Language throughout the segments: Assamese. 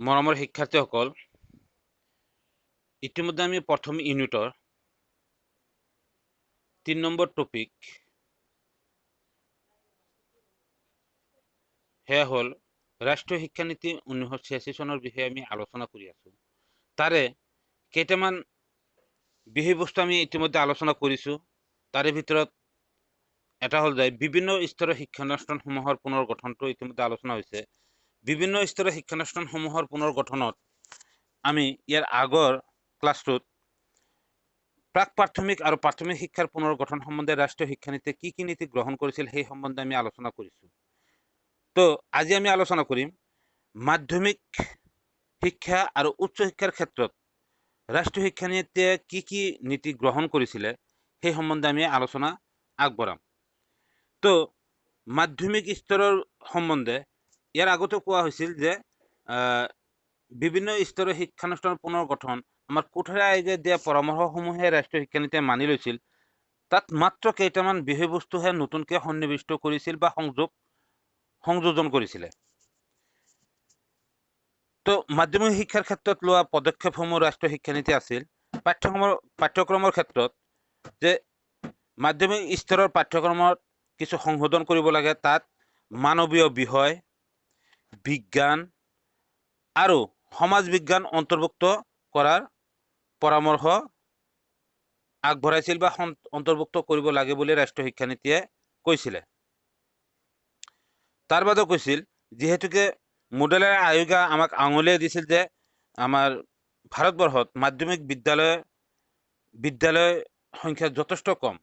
মৰমৰ শিক্ষাৰ্থীসকল, ইতিমধ্যে আমি প্ৰথম ইউনিটৰ 3 নম্বৰ টপিক সেয়া হ'ল ৰাষ্ট্ৰীয় শিক্ষানীতি 1986 চনৰ বিষয়ে আমি আলোচনা কৰি আছো। তাৰে কেইটামান বিষয়বস্তু আমি ইতিমধ্যে আলোচনা কৰিছো। তাৰে ভিতৰত এটা হ'ল যে বিভিন্ন স্তৰৰ শিক্ষানুষ্ঠানসমূহৰ পুনৰ গঠনটো ইতিমধ্যে আলোচনা হৈছে। বিভিন্ন স্তৰৰ শিক্ষানুষ্ঠানসমূহৰ পুনৰ গঠনত আমি ইয়াৰ আগৰ ক্লাছটোত প্ৰাক প্ৰাথমিক আৰু প্ৰাথমিক শিক্ষাৰ পুনৰ গঠন সম্বন্ধে ৰাষ্ট্ৰীয় শিক্ষানীতিয়ে কি নীতি গ্ৰহণ কৰিছিল সেই সম্বন্ধে আমি আলোচনা কৰিছো। তো আজি আমি আলোচনা কৰিম মাধ্যমিক শিক্ষা আৰু উচ্চ শিক্ষাৰ ক্ষেত্ৰত ৰাষ্ট্ৰীয় শিক্ষানীতিয়ে কি নীতি গ্ৰহণ কৰিছিলে সেই সম্বন্ধে আমি আলোচনা আগবঢ়াম। তো মাধ্যমিক স্তৰৰ সম্বন্ধে ইয়াৰ আগতে কোৱা হৈছিল যে বিভিন্ন স্তৰৰ শিক্ষানুষ্ঠানৰ পুনৰ গঠন আমাৰ কোঠাৰী আয়োগে দিয়া পৰামৰ্শসমূহে ৰাষ্ট্ৰীয় শিক্ষানীতিয়ে মানি লৈছিল। তাত মাত্ৰ কেইটামান বিষয়বস্তুহে নতুনকৈ সন্নিৱিষ্ট কৰিছিল বা সংযোজন কৰিছিলে। তো মাধ্যমিক শিক্ষাৰ ক্ষেত্ৰত লোৱা পদক্ষেপসমূহ ৰাষ্ট্ৰীয় শিক্ষানীতি আছিল পাঠ্যক্ৰমৰ ক্ষেত্ৰত যে মাধ্যমিক স্তৰৰ পাঠ্যক্ৰমত কিছু সংশোধন কৰিব লাগে। তাত মানৱীয় বিষয়, বিজ্ঞান আৰু সমাজ বিজ্ঞান অন্তৰ্ভুক্ত কৰাৰ পৰামৰ্শ আগবঢ়াইছিল বা অন্তৰ্ভুক্ত কৰিব লাগে বুলি ৰাষ্ট্ৰীয় শিক্ষানীতিয়ে কৈছিলে। তাৰ বাদেও কৈছিল যিহেতুকে মোডেলাৰ আয়োগে আমাক আঙুলিয়াই দিছিল যে আমাৰ ভাৰতবৰ্ষত মাধ্যমিক বিদ্যালয় সংখ্যা যথেষ্ট কম।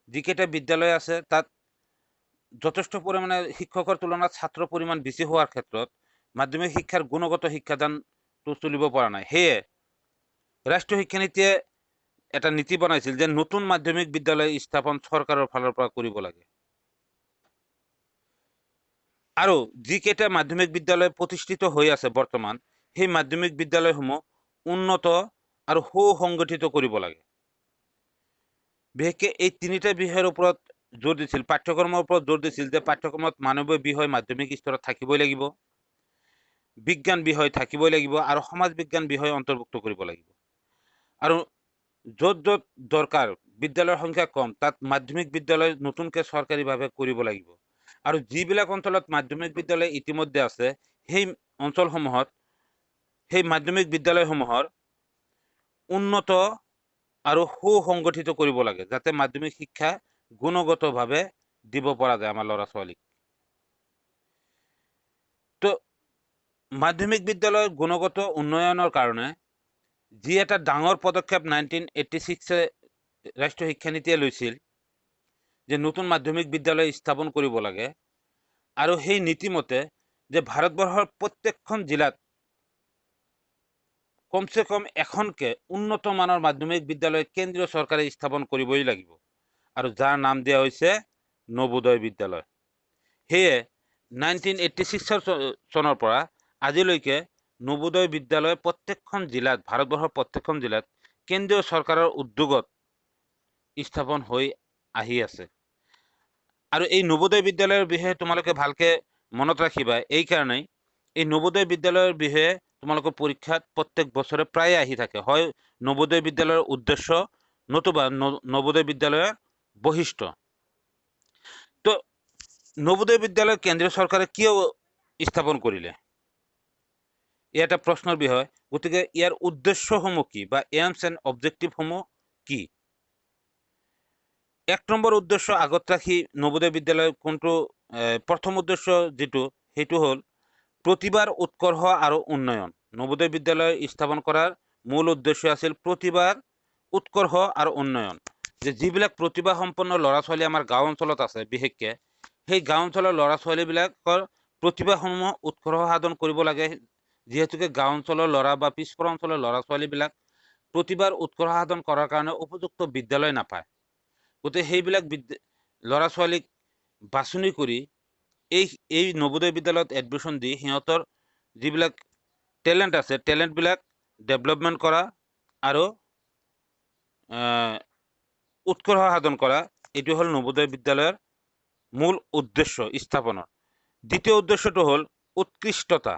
যিকেইটা বিদ্যালয় আছে তাত যথেষ্ট পৰিমাণে শিক্ষকৰ তুলনাত ছাত্ৰৰ পৰিমাণ বেছি হোৱাৰ ক্ষেত্ৰত মাধ্যমিক শিক্ষাৰ গুণগত শিক্ষাদানটো চলিব পৰা নাই। সেয়ে ৰাষ্ট্ৰীয় শিক্ষানীতিয়ে এটা নীতি বনাইছিল যে নতুন মাধ্যমিক বিদ্যালয় স্থাপন চৰকাৰৰ ফালৰ পৰা কৰিব লাগে। আৰু যিকেইটা মাধ্যমিক বিদ্যালয় প্ৰতিষ্ঠিত হৈ আছে বৰ্তমান, সেই মাধ্যমিক বিদ্যালয়সমূহ উন্নত আৰু সুসংগঠিত কৰিব লাগে। বিশেষকৈ এই তিনিটা বিষয়ৰ ওপৰত জোৰ দিছিল, পাঠ্যক্ৰমৰ ওপৰত জোৰ দিছিল যে পাঠ্যক্ৰমত মানৱীয় বিষয় মাধ্যমিক স্তৰত থাকিবই লাগিব, বিজ্ঞান বিষয় থাকিবই লাগিব আৰু সমাজ বিজ্ঞান বিষয় অন্তৰ্ভুক্ত কৰিব লাগিব। আৰু য'ত য'ত দৰকাৰ বিদ্যালয়ৰ সংখ্যা কম তাত মাধ্যমিক বিদ্যালয় নতুনকৈ চৰকাৰীভাৱে কৰিব লাগিব। আৰু যিবিলাক অঞ্চলত মাধ্যমিক বিদ্যালয় ইতিমধ্যে আছে সেই অঞ্চলসমূহত সেই মাধ্যমিক বিদ্যালয়সমূহৰ উন্নত আৰু সুসংগঠিত কৰিব লাগে, যাতে মাধ্যমিক শিক্ষা গুণগতভাৱে দিব পৰা যায় আমাৰ ল'ৰা ছোৱালীক। তো মাধ্যমিক বিদ্যালয়ৰ গুণগত উন্নয়নৰ কাৰণে যি এটা ডাঙৰ পদক্ষেপ 1986 ৰাষ্ট্ৰীয় শিক্ষানীতিয়ে লৈছিল যে নতুন মাধ্যমিক বিদ্যালয় স্থাপন কৰিব লাগে। আৰু সেই নীতিমতে যে ভাৰতবৰ্ষৰ প্ৰত্যেকখন জিলাত কমচে কম এখনকৈ উন্নত মানৰ মাধ্যমিক বিদ্যালয় কেন্দ্ৰীয় চৰকাৰে স্থাপন কৰিবই লাগিব, আৰু যাৰ নাম দিয়া হৈছে নবোদয় বিদ্যালয়। সেয়ে 1986 চনৰ পৰা আজিলৈকে নবোদয় বিদ্যালয় প্ৰত্যেকখন জিলাত, ভাৰতবৰ্ষৰ প্ৰত্যেকখন জিলাত কেন্দ্ৰীয় চৰকাৰৰ উদ্যোগত স্থাপন হৈ আহি আছে। আৰু এই নবোদয় বিদ্যালয়ৰ বিষয়ে তোমালোকে ভালকে মনত ৰাখিবা। এইকাৰণেই এই নবোদয় বিদ্যালয়ৰ বিষয়ে তোমালোকৰ পৰীক্ষাত প্ৰত্যেক বছৰে প্ৰায়ে আহি থাকে, হয় নবোদয় বিদ্যালয়ৰ উদ্দেশ্য নতুবা নবোদয় বিদ্যালয়ৰ বৈশিষ্ট্য। তো নবোদয় বিদ্যালয় কেন্দ্ৰীয় চৰকাৰে কিয় স্থাপন কৰিলে, এয়া এটা প্ৰশ্নৰ বিষয়। গতিকে ইয়াৰ উদ্দেশ্যসমূহ কি বা এইমছ এণ্ড অবজেক্টিভসমূহ কি? 1 নম্বৰ উদ্দেশ্য আগত ৰাখি নবোদয় বিদ্যালয় কোনটো প্ৰথম উদ্দেশ্য যিটো সেইটো হ'ল প্ৰতিভাৰ উৎকৰ্ষ আৰু উন্নয়ন। নবোদয় বিদ্যালয় স্থাপন কৰাৰ মূল উদ্দেশ্য আছিল প্ৰতিভাৰ উৎকৰ্ষ আৰু উন্নয়ন। যে যিবিলাক প্ৰতিভা সম্পন্ন ল'ৰা ছোৱালী আমাৰ গাঁও অঞ্চলত আছে, বিশেষকৈ সেই গাঁও অঞ্চলৰ ল'ৰা ছোৱালীবিলাকৰ প্ৰতিভাসমূহ উৎকৰ্ষ সাধন কৰিব লাগে। যিহেতুকে গাঁও অঞ্চলৰ ল'ৰা বা পিছপৰা অঞ্চলৰ ল'ৰা ছোৱালীবিলাক প্ৰতিভাৰ উৎকৰ্ষ সাধন কৰাৰ কাৰণে উপযুক্ত বিদ্যালয় নাপায়। গতিকে সেইবিলাক ল'ৰা ছোৱালীক বাছনি কৰি এই নবোদয় বিদ্যালয়ত এডমিশ্যন দি সিহঁতৰ যিবিলাক টেলেণ্ট আছে টেলেণ্টবিলাক ডেভেলপমেণ্ট কৰা আৰু উৎকৰ্ষ সাধন কৰা, এইটো হ'ল নবোদয় বিদ্যালয়ৰ মূল উদ্দেশ্য স্থাপনৰ। দ্বিতীয় উদ্দেশ্যটো হ'ল উৎকৃষ্টতা।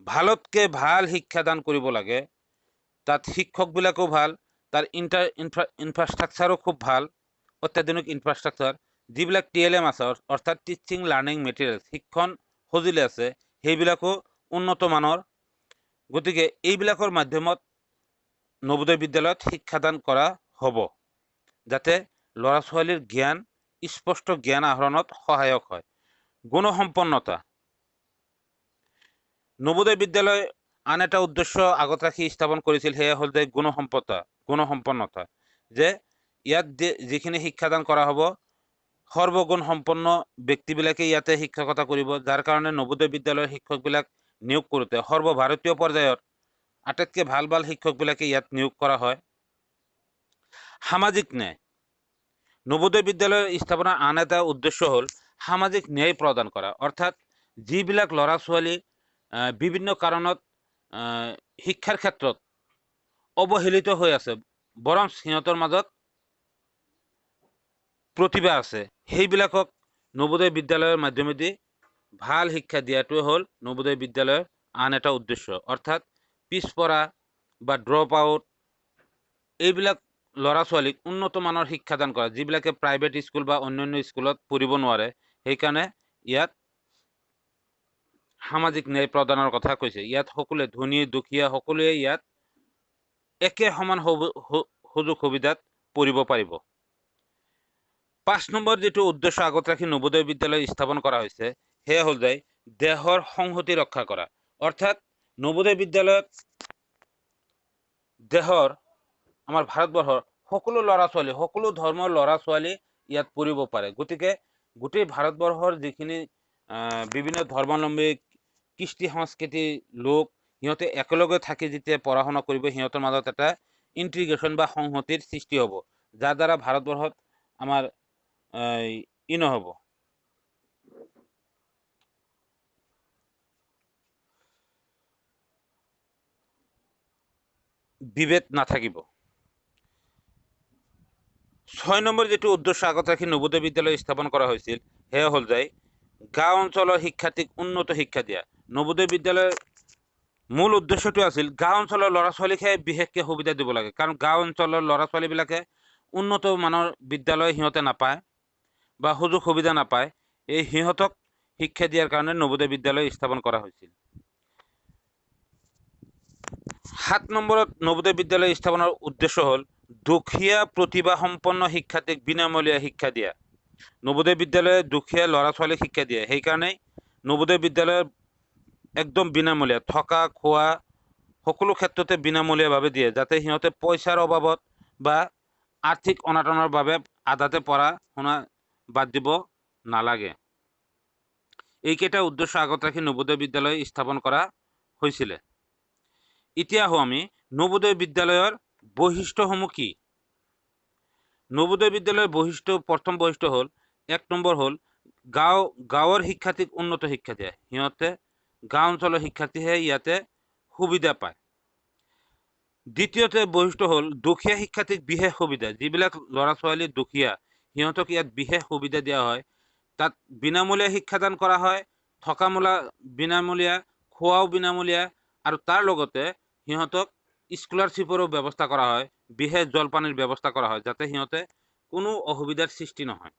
ভালতকে ভাল শিক্ষাদান কৰিব লাগে। তাত শিক্ষকবিলাকো ভাল, তাৰ ইনফ্ৰাষ্ট্ৰাকচাৰো খুব ভাল, অত্যাধুনিক ইনফ্ৰাষ্ট্ৰাকচাৰ। যিবিলাক TLM আছে অৰ্থাৎ টিচিং লাৰ্ণিং মেটেৰিয়েলছ, শিক্ষণ সঁজুলি আছে, সেইবিলাকো উন্নত মানৰ। গতিকে এইবিলাকৰ মাধ্যমত নবোদয় বিদ্যালয়ত শিক্ষাদান কৰা হ'ব, যাতে ল'ৰা ছোৱালীৰ জ্ঞান, স্পষ্ট জ্ঞান আহৰণত সহায়ক হয়। গুণসম্পন্নতা। নবোদয় বিদ্যালয় আন এটা উদ্দেশ্য আগত ৰাখি স্থাপন কৰিছিল, সেয়া হ'ল যে গুণসম্পন্নতা, যে ইয়াত যিখিনি শিক্ষাদান কৰা হ'ব সৰ্বগুণ সম্পন্ন ব্যক্তিবিলাকে ইয়াতে শিক্ষকতা কৰিব, যাৰ কাৰণে নবোদয় বিদ্যালয়ৰ শিক্ষকবিলাক নিয়োগ কৰোঁতে সৰ্বভাৰতীয় পৰ্যায়ত আটাইতকৈ ভাল ভাল শিক্ষকবিলাকে ইয়াত নিয়োগ কৰা হয়। সামাজিক ন্যায়। নবোদয় বিদ্যালয়ৰ স্থাপনাৰ আন এটা উদ্দেশ্য হ'ল সামাজিক ন্যায় প্ৰদান কৰা, অৰ্থাৎ যিবিলাক ল'ৰা ছোৱালী বিভিন্ন কাৰণত শিক্ষাৰ ক্ষেত্ৰত অৱহেলিত হৈ আছে, বৰং সিহঁতৰ মাজত প্ৰতিভা আছে, সেইবিলাকক নবোদয় বিদ্যালয়ৰ মাধ্যমেদি ভাল শিক্ষা দিয়াটোৱে হ'ল নবোদয় বিদ্যালয়ৰ আন এটা উদ্দেশ্য। অৰ্থাৎ পিছপৰা বা ড্ৰপ আউট এইবিলাক ল'ৰা ছোৱালীক উন্নত মানৰ শিক্ষাদান কৰা, যিবিলাকে প্ৰাইভেট স্কুল বা অন্যান্য স্কুলত পঢ়িব নোৱাৰে, সেইকাৰণে ইয়াত সামাজিক ন্যায় প্ৰদানৰ কথা কৈছে। ইয়াত সকলোৱে, ধনী দুখীয়া সকলোৱে ইয়াত একে সমান সুযোগ সুবিধাত পঢ়িব পাৰিব। 5 নম্বৰ যিটো উদ্দেশ্য আগত ৰাখি নবোদয় বিদ্যালয় স্থাপন কৰা হৈছে, সেয়া হ'ল যে দেশৰ সংহতি ৰক্ষা কৰা। অৰ্থাৎ নবোদয় বিদ্যালয়ত দেশৰ, আমাৰ ভাৰতবৰ্ষৰ সকলো ল'ৰা ছোৱালী, সকলো ধৰ্মৰ ল'ৰা ছোৱালী ইয়াত পঢ়িব পাৰে। গতিকে গোটেই ভাৰতবৰ্ষৰ যিখিনি বিভিন্ন ধৰ্মাৱলম্বী, কৃষ্টি সংস্কৃতিৰ লোক, সিহঁতে একেলগে থাকি যেতিয়া পঢ়া শুনা কৰিব, সিহঁতৰ মাজত এটা ইণ্টিগ্ৰেশ্যন বা সংহতিৰ সৃষ্টি হ'ব, যাৰ দ্বাৰা ভাৰতবৰ্ষত আমাৰ নহ'ব, বিভেদ নাথাকিব। 6 নম্বৰ যিটো উদ্দেশ্য আগত ৰাখি নবোদয় বিদ্যালয় স্থাপন কৰা হৈছিল, সেয়া হ'ল যে গাঁও অঞ্চলৰ শিক্ষাৰ্থীক উন্নত শিক্ষা দিয়া। নবোদয় বিদ্যালয়ৰ মূল উদ্দেশ্যটো আছিল গাঁও অঞ্চলৰ ল'ৰা ছোৱালীকহে বিশেষকৈ সুবিধা দিব লাগে, কাৰণ গাঁও অঞ্চলৰ ল'ৰা ছোৱালীবিলাকে উন্নত মানৰ বিদ্যালয় সিহঁতে নাপায় বা সুযোগ সুবিধা নাপায়। এই সিহঁতক শিক্ষা দিয়াৰ কাৰণে নবোদয় বিদ্যালয় স্থাপন কৰা হৈছিল। 7 নম্বৰত নবোদয় বিদ্যালয় স্থাপনৰ উদ্দেশ্য হ'ল দুখীয়া প্ৰতিভা সম্পন্ন শিক্ষাৰ্থীক বিনামূলীয়া শিক্ষা দিয়া। নবোদয় বিদ্যালয়ে দুখীয়া ল'ৰা ছোৱালীক শিক্ষা দিয়ে, সেইকাৰণে নবোদয় বিদ্যালয়ৰ একদম বিনামূলীয়া, থকা খোৱা সকলো ক্ষেত্ৰতে বিনামূলীয়াভাৱে দিয়ে, যাতে সিহঁতে পইচাৰ অভাৱত বা আৰ্থিক অনাটনৰ বাবে আধাতে পঢ়া শুনা বাদ দিব নালাগে। এইকেইটা উদ্দেশ্য আগত ৰাখি নবোদয় বিদ্যালয় স্থাপন কৰা হৈছিলে। এতিয়া আহোঁ আমি নবোদয় বিদ্যালয়ৰ বৈশিষ্ট্যসমূহ কি। নবোদয় বিদ্যালয়ৰ প্ৰথম বৈশিষ্ট্য হ'ল, 1 নম্বৰ হ'ল গাঁৱৰ শিক্ষাৰ্থীক উন্নত শিক্ষা দিয়ে। সিহঁতে গাঁও অঞ্চলৰ শিক্ষাৰ্থীহে ইয়াতে সুবিধা পায়। দ্বিতীয়তে বৈশিষ্ট্য হ'ল দুখীয়া শিক্ষাৰ্থীক বিশেষ সুবিধা। যিবিলাক ল'ৰা ছোৱালী দুখীয়া, সিহঁতক ইয়াত বিশেষ সুবিধা দিয়া হয়। তাত বিনামূলীয়া শিক্ষাদান কৰা হয়, থকা মেলা বিনামূলীয়া, খোৱাও বিনামূলীয়া, আৰু তাৰ লগতে সিহঁতক স্কলাৰশ্বিপৰো ব্যৱস্থা কৰা হয়, বিশেষ জলপানীৰ ব্যৱস্থা কৰা হয়, যাতে সিহঁতে কোনো অসুবিধাৰ সৃষ্টি নহয়।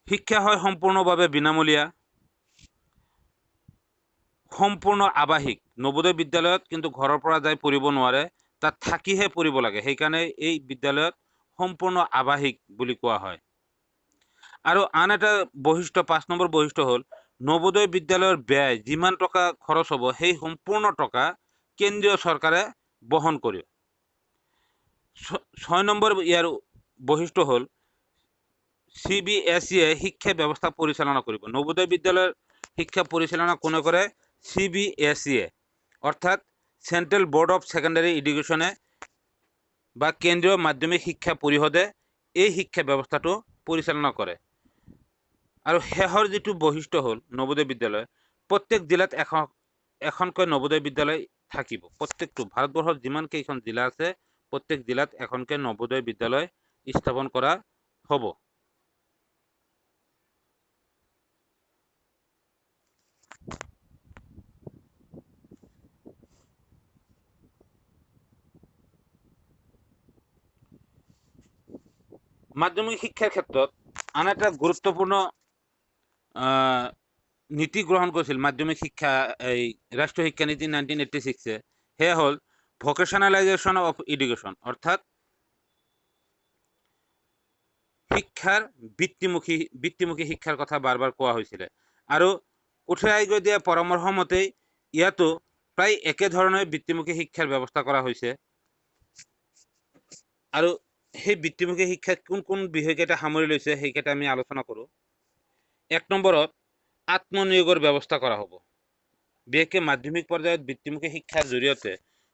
শিক্ষা হয় সম্পূৰ্ণভাৱে বিনামূলীয়া, সম্পূৰ্ণ আৱাসিক। নবোদয় বিদ্যালয়ত কিন্তু ঘৰৰ পৰা যাই পঢ়িব নোৱাৰে, তাত থাকিহে পঢ়িব লাগে, সেইকাৰণে এই বিদ্যালয়ত সম্পূৰ্ণ আৱাসিক বুলি কোৱা হয়। আৰু আন এটা বৈশিষ্ট্য, 5 নম্বৰ বৈশিষ্ট্য হ'ল নবোদয় বিদ্যালয়ৰ ব্যয় যিমান টকা খৰচ হ'ব, সেই সম্পূৰ্ণ টকা কেন্দ্ৰীয় চৰকাৰে বহন কৰে। 6 নম্বৰ ইয়াৰ বৈশিষ্ট্য হ'ল CBSE শিক্ষা ব্যৱস্থা পৰিচালনা কৰিব। নবোদয় বিদ্যালয়ৰ শিক্ষা পৰিচালনা কোনে কৰে? CBSE, অৰ্থাৎ চেন্ট্ৰেল বোৰ্ড অফ ছেকেণ্ডাৰী এডুকেশ্যনে বা কেন্দ্ৰীয় মাধ্যমিক শিক্ষা পৰিষদে এই শিক্ষা ব্যৱস্থাটো পৰিচালনা কৰে। আৰু শেষৰ যিটো বৈশিষ্ট্য হ'ল নবোদয় বিদ্যালয়, প্ৰত্যেক জিলাত এখনকৈ নবোদয় বিদ্যালয় থাকিব। প্ৰত্যেকটো ভাৰতবৰ্ষৰ যিমান কেইখন জিলা আছে, প্ৰত্যেক জিলাত এখনকৈ নবোদয় বিদ্যালয় স্থাপন কৰা হ'ব। মাধ্যমিক শিক্ষাৰ ক্ষেত্ৰত আন এটা গুৰুত্বপূৰ্ণ নীতি গ্ৰহণ কৰিছিল মাধ্যমিক শিক্ষা এই ৰাষ্ট্ৰীয় শিক্ষা নীতি 1986 সেয়া হ'ল ভকেশনালাইজেশ্যন অফ এডুকেশ্যন, অৰ্থাৎ শিক্ষাৰ বৃত্তিমুখী শিক্ষাৰ কথা বাৰ বাৰ কোৱা হৈছিলে। আৰু কঠোৰ আয়োগে দিয়া পৰামৰ্শ মতেই ইয়াতো প্ৰায় একেধৰণে বৃত্তিমুখী শিক্ষাৰ ব্যৱস্থা কৰা হৈছে। আৰু সেই বৃত্তিমুখী শিক্ষাত কোন কোন বিষয়কেইটা সামৰি লৈছে সেইকেইটা আমি আলোচনা কৰোঁ। 1 নম্বৰত আত্মনিয়োগৰ ব্যৱস্থা কৰা হ'ব। বিশেষকৈ মাধ্যমিক পৰ্যায়ত বৃত্তিমুখী শিক্ষাৰ জৰিয়তে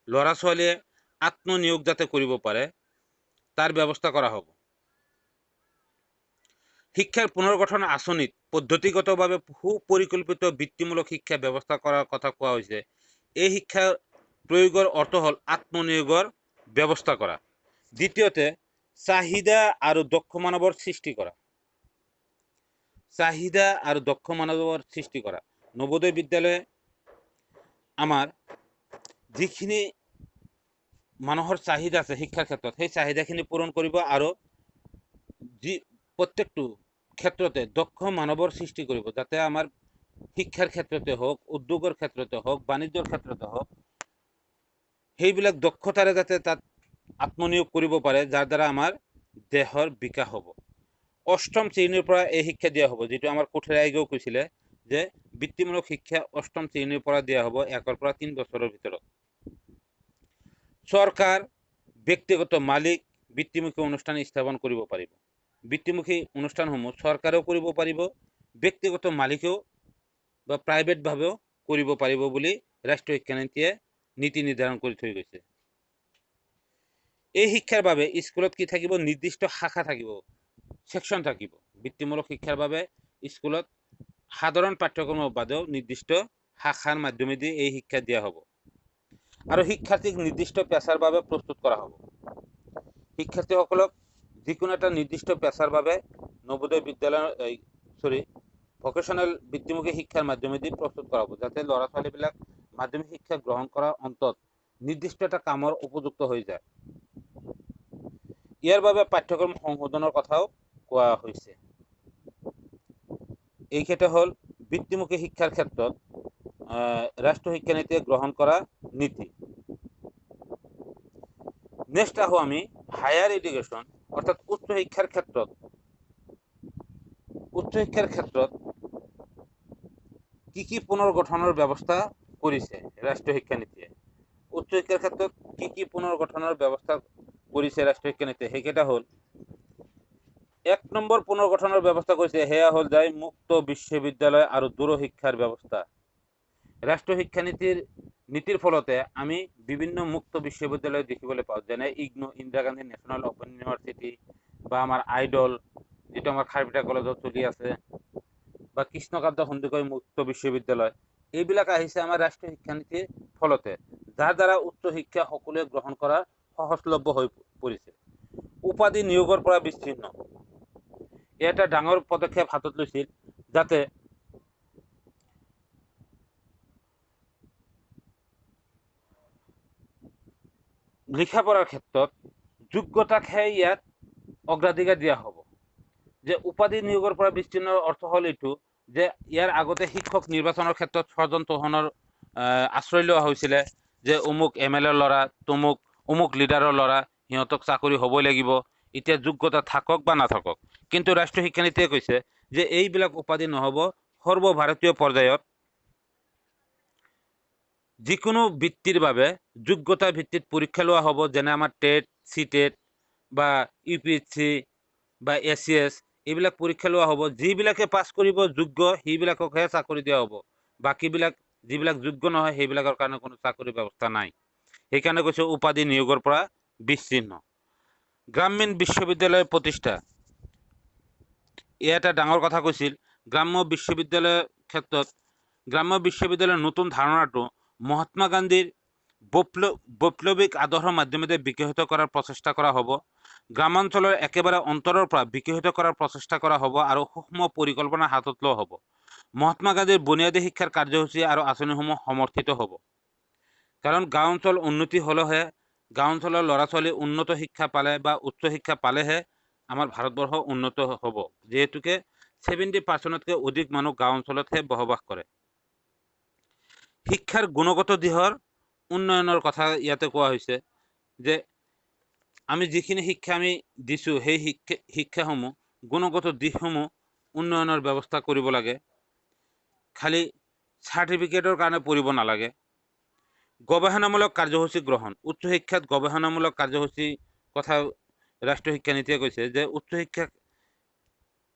ল'ৰা ছোৱালীয়ে আত্মনিয়োগ যাতে কৰিব পাৰে তাৰ ব্যৱস্থা কৰা হ'ব। শিক্ষাৰ পুনৰ্গঠন আঁচনিত পদ্ধতিগতভাৱে সুপৰিকল্পিত বৃত্তিমূলক শিক্ষা ব্যৱস্থা কৰাৰ কথা কোৱা হৈছে। এই শিক্ষাৰ প্ৰয়োগৰ অৰ্থ হ'ল আত্মনিয়োগৰ ব্যৱস্থা কৰা। দ্বিতীয়তে চাহিদা আৰু দক্ষ মানৱৰ সৃষ্টি কৰা। নৱোদয় বিদ্যালয়ে আমাৰ যিখিনি মানুহৰ চাহিদা আছে শিক্ষাৰ ক্ষেত্ৰত সেই চাহিদাখিনি পূৰণ কৰিব আৰু প্ৰত্যেকটো ক্ষেত্ৰতে দক্ষ মানৱৰ সৃষ্টি কৰিব, যাতে আমাৰ শিক্ষাৰ ক্ষেত্ৰতে হওক, উদ্যোগৰ ক্ষেত্ৰতে হওক, বাণিজ্যৰ ক্ষেত্ৰতে হওক, সেইবিলাক দক্ষতাৰে যাতে তাত আত্মনিয়োগ কৰিব পাৰে, যাৰ দ্বাৰা আমাৰ দেশৰ বিকাশ হ'ব। 8ম শ্ৰেণীৰ পৰা এই শিক্ষা দিয়া হ'ব, যিটো আমাৰ কঠোৰ আয়োগেও কৈছিলে যে বৃত্তিমূলক শিক্ষা 8ম শ্ৰেণীৰ পৰা দিয়া হ'ব 1 পৰা 3 বছৰৰ ভিতৰত। চৰকাৰ, ব্যক্তিগত মালিক বৃত্তিমুখী অনুষ্ঠান স্থাপন কৰিব পাৰিব। বৃত্তিমুখী অনুষ্ঠানসমূহ চৰকাৰেও কৰিব পাৰিব, ব্যক্তিগত মালিকেও বা প্ৰাইভেটভাৱেও কৰিব পাৰিব বুলি ৰাষ্ট্ৰীয় শিক্ষানীতিয়ে নীতি নিৰ্ধাৰণ কৰি থৈ গৈছে। এই শিক্ষাৰ বাবে স্কুলত কি থাকিব? নিৰ্দিষ্ট শাখা থাকিব, সেকশ্যন থাকিব। বৃত্তিমূলক শিক্ষাৰ বাবে স্কুলত সাধাৰণ পাঠ্যক্ৰমৰ বাদেও নিৰ্দিষ্ট শাখাৰ মাধ্যমেদি এই শিক্ষা দিয়া হ'ব। আৰু শিক্ষাৰ্থীক নিৰ্দিষ্ট পেছাৰ বাবে প্ৰস্তুত কৰা হ'ব। শিক্ষাৰ্থীসকলক যিকোনো এটা নিৰ্দিষ্ট পেছাৰ বাবে নৱোদয় বিদ্যালয় ভকেশ্যনেল বৃত্তিমুখী শিক্ষাৰ মাধ্যমেদি প্ৰস্তুত কৰা হ'ব, যাতে ল'ৰা ছোৱালীবিলাক মাধ্যমিক শিক্ষা গ্ৰহণ কৰাৰ অন্তত নিৰ্দিষ্ট এটা কামৰ উপযুক্ত হৈ যায়। ইয়াৰ বাবে পাঠ্যক্ৰম সংশোধনৰ কথাও কোৱা হৈছে। এইকেইটা হ'ল বৃত্তিমুখী শিক্ষাৰ ক্ষেত্ৰত ৰাষ্ট্ৰীয় শিক্ষানীতিয়ে গ্ৰহণ কৰা নীতি। নেক্সট আহোঁ আমি হায়াৰ এডুকেশ্যন, অৰ্থাৎ উচ্চ শিক্ষাৰ ক্ষেত্ৰত কি পুনৰ্গঠনৰ ব্যৱস্থা কৰিছে ৰাষ্ট্ৰীয় শিক্ষানীতিয়ে। উচ্চ শিক্ষাৰ ক্ষেত্ৰত কি পুনৰ্গঠনৰ ব্যৱস্থা কৰিছে ৰাষ্ট্ৰীয় শিক্ষানীতিয়ে, সেইকেইটা হ'ল 1 নম্বৰ পুনৰ্গঠনৰ ব্যৱস্থা কৰিছে, সেয়া হ'ল যে মুক্ত বিশ্ববিদ্যালয় আৰু দূৰশিক্ষাৰ ব্যৱস্থা। ৰাষ্ট্ৰীয় নীতিৰ ফলতে আমি বিভিন্ন মুক্ত বিশ্ববিদ্যালয় দেখিবলৈ পাওঁ, যেনে ignore, Indira Gandhi national open university, বা আমাৰ আইডল যিটো আমাৰ খাৰপিটা কলেজত চলি আছে, বা কৃষ্ণকান্ত সন্দিকৈ মুক্ত বিশ্ববিদ্যালয়, এইবিলাক আহিছে আমাৰ ৰাষ্ট্ৰীয় শিক্ষানীতিৰ ফলতে, যাৰ দ্বাৰা উচ্চ শিক্ষা সকলোৱে গ্ৰহণ কৰা সহজলভ্য হৈ পৰিছে। উপাধি নিয়োগৰ পৰা বিচ্ছিন্ন, এটা ডাঙৰ পদক্ষেপ হাতত লৈছিল, যাতে লিখা পঢ়াৰ ক্ষেত্ৰত যোগ্যতাকহে ইয়াত অগ্ৰাধিকাৰ দিয়া হ'ব। যে উপাধি নিয়োগৰ পৰা বিচ্ছিন্ন অৰ্থ হ'ল এইটো যে ইয়াৰ আগতে শিক্ষক নিৰ্বাচনৰ ক্ষেত্ৰত স্বজন তোষণৰ আশ্ৰয় লোৱা হৈছিলে, যে অমুক MLA ল'ৰা, অমুক লিডাৰৰ ল'ৰা, সিহঁতক চাকৰি হ'বই লাগিব, এতিয়া যোগ্যতা থাকক বা নাথাকক। কিন্তু ৰাষ্ট্ৰীয় শিক্ষানীতিয়ে কৈছে যে এইবিলাক উপাধি নহ'ব, সৰ্বভাৰতীয় পৰ্যায়ত যিকোনো বৃত্তিৰ বাবে যোগ্যতা ভিত্তিত পৰীক্ষা লোৱা হ'ব, যেনে আমাৰ টেট, CTET বা UPSC বা SCS, এইবিলাক পৰীক্ষা লোৱা হ'ব। যিবিলাকে পাছ কৰিব যোগ্য সেইবিলাককহে চাকৰি দিয়া হ'ব, বাকীবিলাক যিবিলাক যোগ্য নহয় সেইবিলাকৰ কাৰণে কোনো চাকৰিৰ ব্যৱস্থা নাই। সেইকাৰণে কৈছোঁ উপাধি নিয়োগৰ পৰা বিচ্ছিন্ন। গ্ৰামীণ বিশ্ববিদ্যালয় প্ৰতিষ্ঠা, এটা ডাঙৰ কথা কৈছিল। গ্ৰাম্য বিশ্ববিদ্যালয়ৰ নতুন ধাৰণাটো মহাত্মা গান্ধীৰ বৈপ্লৱিক আদৰ্শৰ মাধ্যমেৰে বিকশিত কৰাৰ প্ৰচেষ্টা কৰা হ'ব। গ্ৰামাঞ্চলৰ একেবাৰে অন্তৰৰ পৰা বিকশিত কৰাৰ প্ৰচেষ্টা কৰা হ'ব আৰু সূক্ষ্ম পৰিকল্পনা হাতত লোৱা হ'ব। মহাত্মা গান্ধীৰ বুনিয়াদী শিক্ষাৰ কাৰ্যসূচী আৰু আঁচনিসমূহ সমৰ্থিত হ'ব। কাৰণ গাঁও অঞ্চল উন্নতি হ'লেহে, গাঁও অঞ্চলৰ ল'ৰা ছোৱালী উন্নত শিক্ষা পালে বা উচ্চ শিক্ষা পালেহে আমাৰ ভাৰতবৰ্ষ উন্নত হ'ব, যিহেতুকে 70%তকৈ অধিক মানুহ গাঁও অঞ্চলতহে বসবাস কৰে। শিক্ষাৰ গুণগত দিশৰ উন্নয়নৰ কথা ইয়াতে কোৱা হৈছে যে আমি যিখিনি শিক্ষা আমি দিছোঁ সেই শিক্ষাসমূহ গুণগত দিশসমূহ উন্নয়নৰ ব্যৱস্থা কৰিব লাগে। খালি চাৰ্টিফিকেটৰ কাৰণে পঢ়িব নালাগে। গৱেষণামূলক কাৰ্যসূচী গ্ৰহণ, উচ্চ শিক্ষাত গৱেষণামূলক কাৰ্যসূচী কথা ৰাষ্ট্ৰীয় শিক্ষানীতিয়ে কৈছে যে উচ্চ শিক্ষা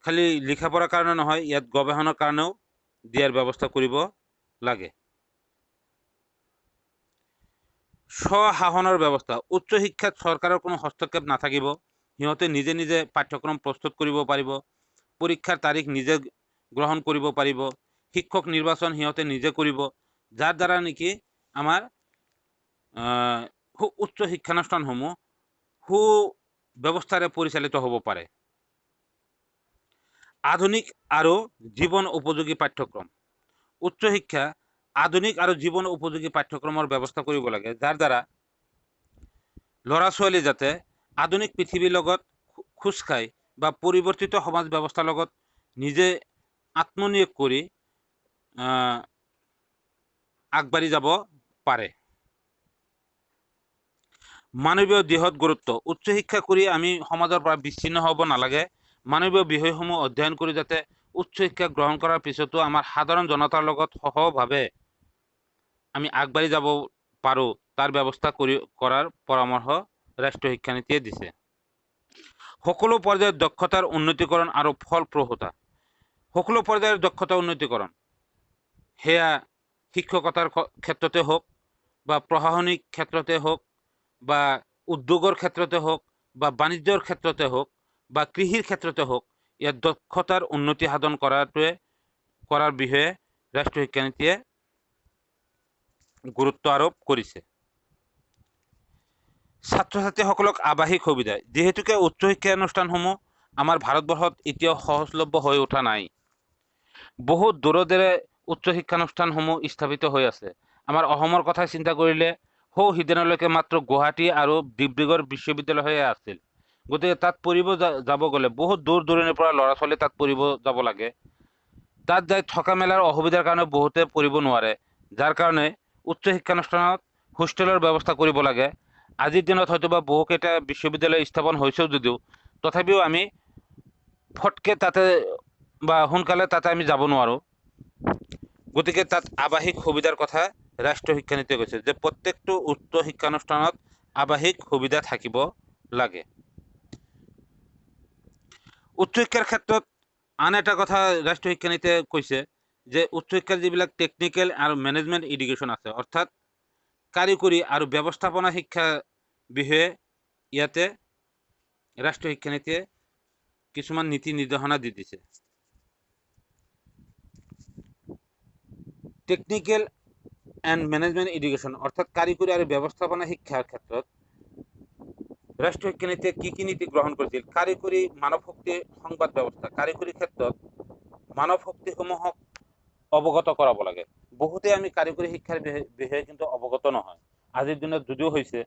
খালি লিখা পঢ়াৰ কাৰণে নহয়, ইয়াত গৱেষণাৰ কাৰণেও দিয়াৰ ব্যৱস্থা কৰিব লাগে। স্বশাসনৰ ব্যৱস্থা, উচ্চ শিক্ষাত চৰকাৰৰ কোনো হস্তক্ষেপ নাথাকিব। সিহঁতে নিজে নিজে পাঠ্যক্ৰম প্ৰস্তুত কৰিব পাৰিব, পৰীক্ষাৰ তাৰিখ নিজে গ্ৰহণ কৰিব পাৰিব, শিক্ষক নিৰ্বাচন সিহঁতে নিজে কৰিব, যাৰ দ্বাৰা নেকি আমাৰ উচ্চ শিক্ষানুষ্ঠানসমূহ সুব্যৱস্থাৰে পৰিচালিত হ'ব পাৰে। আধুনিক আৰু জীৱন উপযোগী পাঠ্যক্ৰম, উচ্চ শিক্ষা আধুনিক আৰু জীৱন উপযোগী পাঠ্যক্ৰমৰ ব্যৱস্থা কৰিব লাগে, যাৰ দ্বাৰা ল'ৰা ছোৱালী যাতে আধুনিক পৃথিৱীৰ লগত খোজ খায় বা পৰিৱৰ্তিত সমাজ ব্যৱস্থাৰ লগত নিজে আত্মনিয়োগ কৰি আগবাঢ়ি যাব পাৰে। মানৱীয় দিশত গুৰুত্ব, উচ্চ শিক্ষা কৰি আমি সমাজৰ পৰা বিচ্ছিন্ন হ'ব নালাগে। মানৱীয় বিষয়সমূহ অধ্যয়ন কৰি যাতে উচ্চ শিক্ষা গ্ৰহণ কৰাৰ পিছতো আমাৰ সাধাৰণ জনতাৰ লগত সহভাৱে আমি আগবাঢ়ি যাব পাৰোঁ, তাৰ ব্যৱস্থা কৰাৰ পৰামৰ্শ ৰাষ্ট্ৰীয় শিক্ষানীতিয়ে দিছে। সকলো পৰ্যায়ত দক্ষতাৰ উন্নতিকৰণ আৰু ফলপ্ৰসূতা, সকলো পৰ্যায়ৰ দক্ষতা উন্নতিকৰণ, সেয়া শিক্ষকতাৰ ক্ষেত্ৰতে হওক বা প্ৰশাসনিক ক্ষেত্ৰতে হওক বা উদ্যোগৰ ক্ষেত্ৰতে হওক বা বাণিজ্যৰ ক্ষেত্ৰতে হওক বা কৃষিৰ ক্ষেত্ৰতে হওক, ইয়াত দক্ষতাৰ উন্নতি সাধন কৰাৰ বিষয়ে ৰাষ্ট্ৰীয় শিক্ষানীতিয়ে গুৰুত্ব আৰোপ কৰিছে। ছাত্ৰ ছাত্ৰীসকলক আৱাসিক সুবিধা, যিহেতুকে উচ্চ শিক্ষানুষ্ঠানসমূহ আমাৰ ভাৰতবৰ্ষত এতিয়াও সহজলভ্য হৈ উঠা নাই। বহুত দূৰে দূৰে উচ্চ শিক্ষানুষ্ঠানসমূহ স্থাপিত হৈ আছে। আমাৰ অসমৰ কথা চিন্তা কৰিলে সিদিনালৈকে মাত্ৰ গুৱাহাটী আৰু ডিব্ৰুগড় বিশ্ববিদ্যালয়হে আছিল। গতিকে তাত পঢ়িব যাব গ'লে বহুত দূৰ দূৰণিৰ পৰা ল'ৰা ছোৱালী তাত পঢ়িব যাব লাগে। তাত যাই থকা মেলাৰ অসুবিধাৰ কাৰণে বহুতে পঢ়িব নোৱাৰে, যাৰ কাৰণে উচ্চ শিক্ষানুষ্ঠানত হোষ্টেলৰ ব্যৱস্থা কৰিব লাগে। আজিৰ দিনত হয়তোবা বহুকেইটা বিশ্ববিদ্যালয় স্থাপন হৈছেও যদিও তথাপিও আমি ফটকে তাতে বা সোনকালে তাতে আমি যাব নোৱাৰোঁ। গতিকে তাত আৱাসিক সুবিধাৰ কথা ৰাষ্ট্ৰীয় শিক্ষানীতিয়ে কৈছে যে প্ৰত্যেকটো উচ্চ শিক্ষানুষ্ঠানত আৱাসিক সুবিধা থাকিব লাগে। উচ্চ শিক্ষাৰ ক্ষেত্ৰত আন এটা কথা ৰাষ্ট্ৰীয় শিক্ষানীতিয়ে কৈছে যে উচ্চ শিক্ষাৰ যিবিলাক টেকনিকেল আৰু মেনেজমেণ্ট এডুকেশ্যন আছে, অৰ্থাৎ কাৰিকৰী আৰু ব্যৱস্থাপনা শিক্ষা বিষয়ে ইয়াতে ৰাষ্ট্ৰীয় শিক্ষানীতিয়ে কিছুমান নীতি নিৰ্দেশনা দি দিছে। টেকনিকেল এণ্ড মেনেজমেণ্ট এডুকেশ্যন অৰ্থাৎ কাৰিকৰী আৰু ব্যৱস্থাপনা শিক্ষাৰ ক্ষেত্ৰত ৰাষ্ট্ৰীয় শিক্ষানীতিয়ে কি নীতি গ্ৰহণ কৰিছিল? কাৰিকৰী মানৱ শক্তি সংবাদ ব্যৱস্থা, কাৰিকৰী ক্ষেত্ৰত মানৱ শক্তিসমূহক অৱগত কৰাব লাগে। বহুতে আমি কাৰিকৰী শিক্ষাৰ বিষয়ে কিন্তু অৱগত নহয়। আজিৰ দিনত যদিও হৈছে,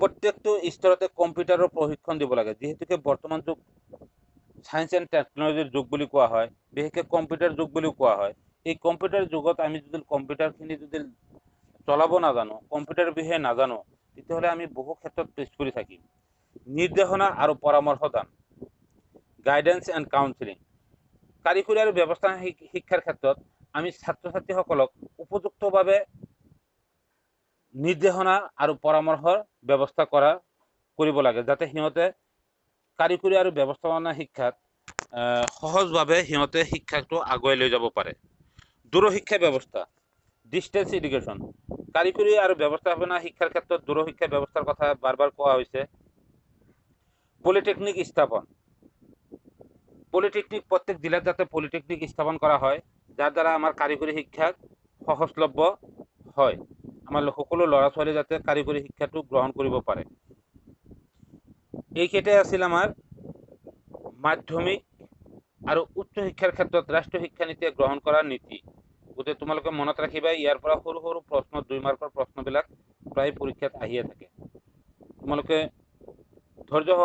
প্ৰত্যেকটো স্তৰতে কম্পিউটাৰৰ প্ৰশিক্ষণ দিব লাগে। যিহেতুকে বৰ্তমান যুগ সায়েন্স এণ্ড টেকনলজিৰ যুগ বুলি কোৱা হয়, বিশেষকৈ কম্পিউটাৰ যুগ বুলিও কোৱা হয়। এই কম্পিউটাৰ যুগত আমি যদি কম্পিউটাৰখিনি যদি চলাব নাজানো, কম্পিউটাৰৰ বিষয়ে নাজানো, তেতিয়াহ'লে আমি বহু ক্ষেত্ৰত পিছ পৰি থাকিম। নিৰ্দেশনা আৰু পৰামৰ্শ দান, গাইডেন্স এণ্ড কাউন্সিলিং, কাৰিকৰী আৰু ব্যৱস্থা শিক্ষাৰ ক্ষেত্ৰত আমি ছাত্ৰ ছাত্ৰীসকলক উপযুক্তভাৱে নিৰ্দেশনা আৰু পৰামৰ্শৰ ব্যৱস্থা কৰিব লাগে, যাতে সিহঁতে কাৰিকৰী আৰু ব্যৱস্থাপনা শিক্ষাত সহজভাৱে সিহঁতে শিক্ষাটো আগুৱাই লৈ যাব পাৰে। দূৰশিক্ষা ব্যৱস্থা, ডিষ্টেন্স এডুকেশ্যন, কাৰিকৰী আৰু ব্যৱস্থাপনা শিক্ষাৰ ক্ষেত্ৰত দূৰশিক্ষা ব্যৱস্থাৰ কথা বাৰ বাৰ কোৱা হৈছে। পলিটেকনিক স্থাপন, প্ৰত্যেক জিলাত যাতে পলিটেকনিক স্থাপন কৰা হয়, যাৰ দ্বাৰা আমাৰ কাৰিকৰী শিক্ষাত সহজলভ্য হয়, আমাৰ সকলো ল'ৰা ছোৱালী যাতে কাৰিকৰী শিক্ষাটো গ্ৰহণ কৰিব পাৰে। এইকেইটাই আছিল আমাৰ মাধ্যমিক আৰু উচ্চ শিক্ষাৰ ক্ষেত্ৰত ৰাষ্ট্ৰীয় শিক্ষানীতিয়ে গ্ৰহণ কৰা নীতি। গতিকে তোমালোকে মনত ৰাখিবা, ইয়াৰ পৰা সৰু সৰু প্ৰশ্ন 2 মাৰ্কৰ প্ৰশ্নবিলাক প্ৰায় পৰীক্ষাত আহিয়ে থাকে। তোমালোকে ধৈৰ্য